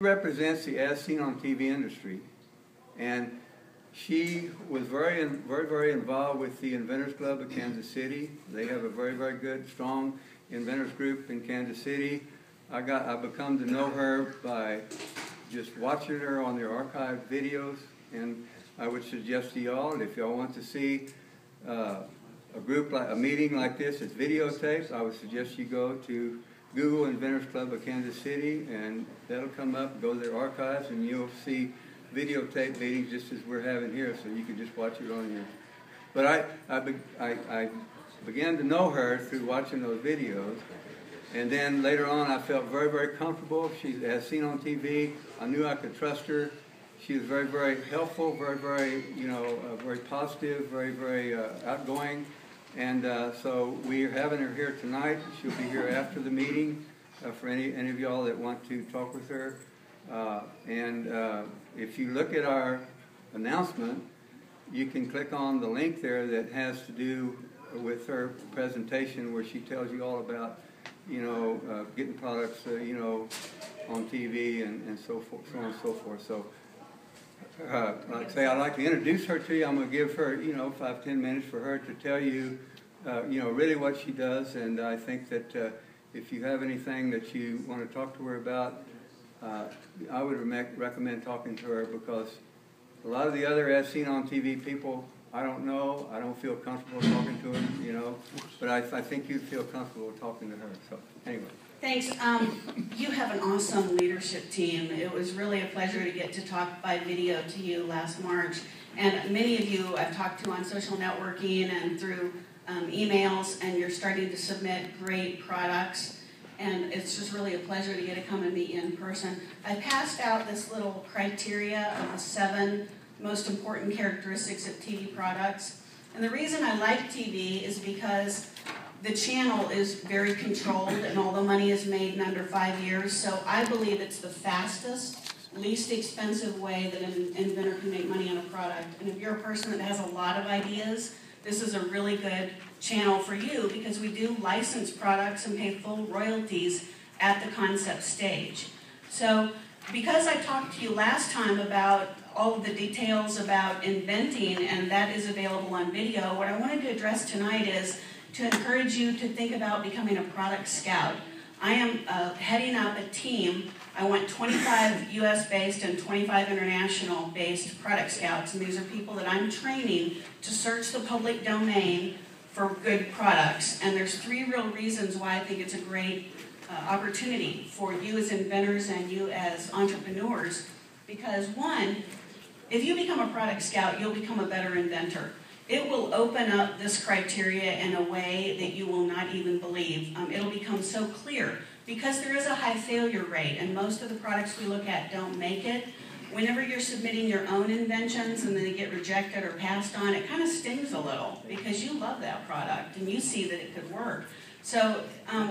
represents the as seen on TV industry, and she was very involved with the Inventors Club of Kansas City. They have a very good, strong inventors group in Kansas City. I've become to know her by just watching her on their archived videos, and I would suggest to y'all that if y'all want to see a meeting like this, it's videotaped. I would suggest you go to Google Inventors Club of Kansas City, and that'll come up. Go to their archives, and you'll see videotape meetings just as we're having here, so you can just watch it on your. But I began to know her through watching those videos, and then later on I felt very comfortable. She's as seen on TV. I knew I could trust her. She was very helpful, very positive, very outgoing. And so we're having her here tonight. She'll be here after the meeting for any of y'all that want to talk with her. If you look at our announcement, you can click on the link there that has to do with her presentation, where she tells you all about, getting products, on TV and so forth, so on and so forth. So, like I say, I'd like to introduce her to you. I'm going to give her, 5-10 minutes for her to tell you, really what she does. And I think that if you have anything that you want to talk to her about, I would recommend talking to her, because a lot of the other as seen on TV people, I don't know. I don't feel comfortable talking to them, but I think you'd feel comfortable talking to her. So anyway. Thanks. You have an awesome leadership team. It was really a pleasure to get to talk by video to you last March. And many of you I've talked to on social networking and through emails, and you're starting to submit great products. And it's just really a pleasure to get to come and meet you in person. I passed out this little criteria of the 7 most important characteristics of TV products. And the reason I like TV is because the channel is very controlled, and all the money is made in under 5 years. So I believe it's the fastest, least expensive way that an inventor can make money on a product. And if you're a person that has a lot of ideas, this is a really good channel for you, because we do license products and pay full royalties at the concept stage. So because I talked to you last time about all of the details about inventing, and that is available on video, what I wanted to address tonight is to encourage you to think about becoming a product scout. I am heading up a team. I want 25 US-based and 25 international-based product scouts, and these are people that I'm training to search the public domain for good products. And there's 3 real reasons why I think it's a great opportunity for you as inventors and you as entrepreneurs. Because 1, if you become a product scout, you'll become a better inventor. It will open up this criteria in a way that you will not even believe. It'll become so clear, because there is a high failure rate, and most of the products we look at don't make it. Whenever you're submitting your own inventions and then they get rejected or passed on, it kind of stings a little, because you love that product and you see that it could work. So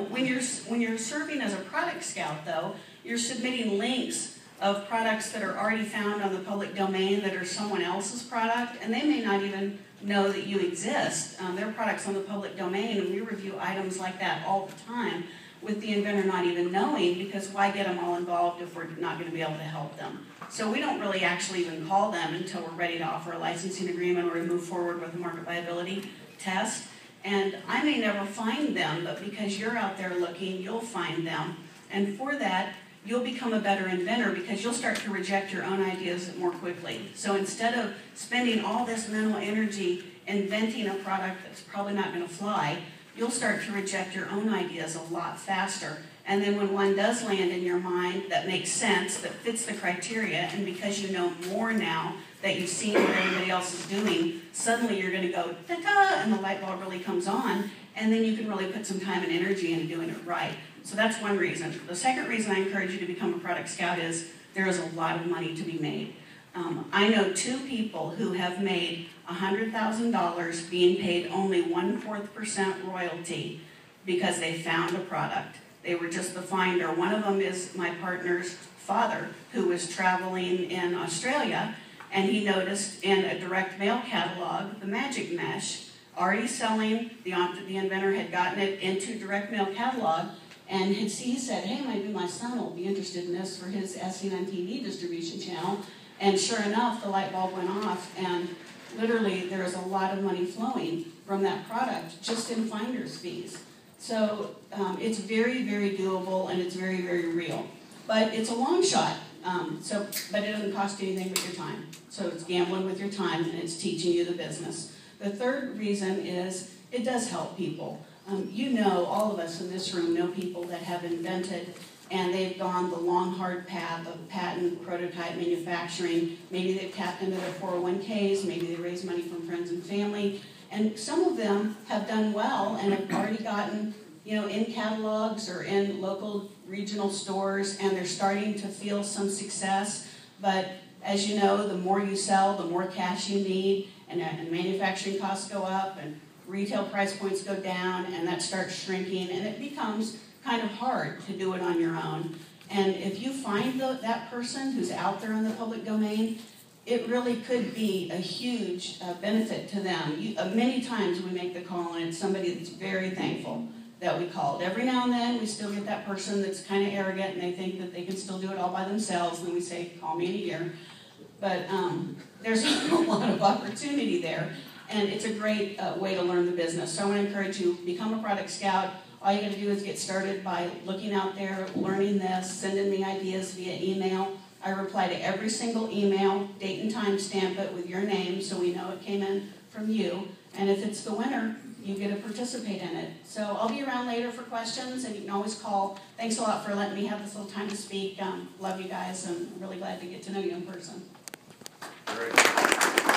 when you're serving as a product scout, though, you're submitting links of products that are already found on the public domain that are someone else's product, and they may not even know that you exist. Their products on the public domain, and we review items like that all the time with the inventor not even knowing, because why get them all involved if we're not going to be able to help them? So we don't really actually even call them until we're ready to offer a licensing agreement or to move forward with a market viability test. And I may never find them, but because you're out there looking, you'll find them. And for that, you'll become a better inventor, because you'll start to reject your own ideas more quickly. So instead of spending all this mental energy inventing a product that's probably not going to fly, you'll start to reject your own ideas a lot faster. And then when one does land in your mind that makes sense, that fits the criteria, and because you know more now that you've seen what everybody else is doing, suddenly you're going to go, ta-ta, and the light bulb really comes on, and then you can really put some time and energy into doing it right. So that's one reason. The second reason I encourage you to become a product scout is there is a lot of money to be made. I know 2 people who have made $100,000 being paid only 1/4% royalty because they found a product. They were just the finder. One of them is my partner's father, who was traveling in Australia, and he noticed in a direct mail catalog the magic mesh already selling. The inventor had gotten it into direct mail catalog, And he said, hey, maybe my son will be interested in this for his Seen on TV distribution channel. And sure enough, the light bulb went off, and literally there is a lot of money flowing from that product just in finder's fees. So it's very, very doable, and it's very, very real. But it's a long shot, but it doesn't cost you anything but your time. So it's gambling with your time, and it's teaching you the business. The third reason is it does help people. You know, all of us in this room know people that have invented, and they've gone the long, hard path of patent, prototype, manufacturing. Maybe they've tapped into their 401ks, maybe they raised money from friends and family, and some of them have done well and have already gotten, in catalogs or in local regional stores, and they're starting to feel some success. But as you know, the more you sell, the more cash you need, and manufacturing costs go up, and retail price points go down, and that starts shrinking, and it becomes kind of hard to do it on your own. And if you find that person who's out there in the public domain, it really could be a huge benefit to them. Many times we make the call, and it's somebody that's very thankful that we called. Every now and then we still get that person that's kind of arrogant, and they think that they can still do it all by themselves, and then we say, call me in a year. But there's a lot of opportunity there. And it's a great way to learn the business. So I want to encourage you, become a product scout. All you got to do is get started by looking out there, learning this, sending me ideas via email. I reply to every single email, date and time stamp it with your name so we know it came in from you. And if it's the winner, you get to participate in it. So I'll be around later for questions, and you can always call. Thanks a lot for letting me have this little time to speak. Love you guys, and I'm really glad to get to know you in person. Great.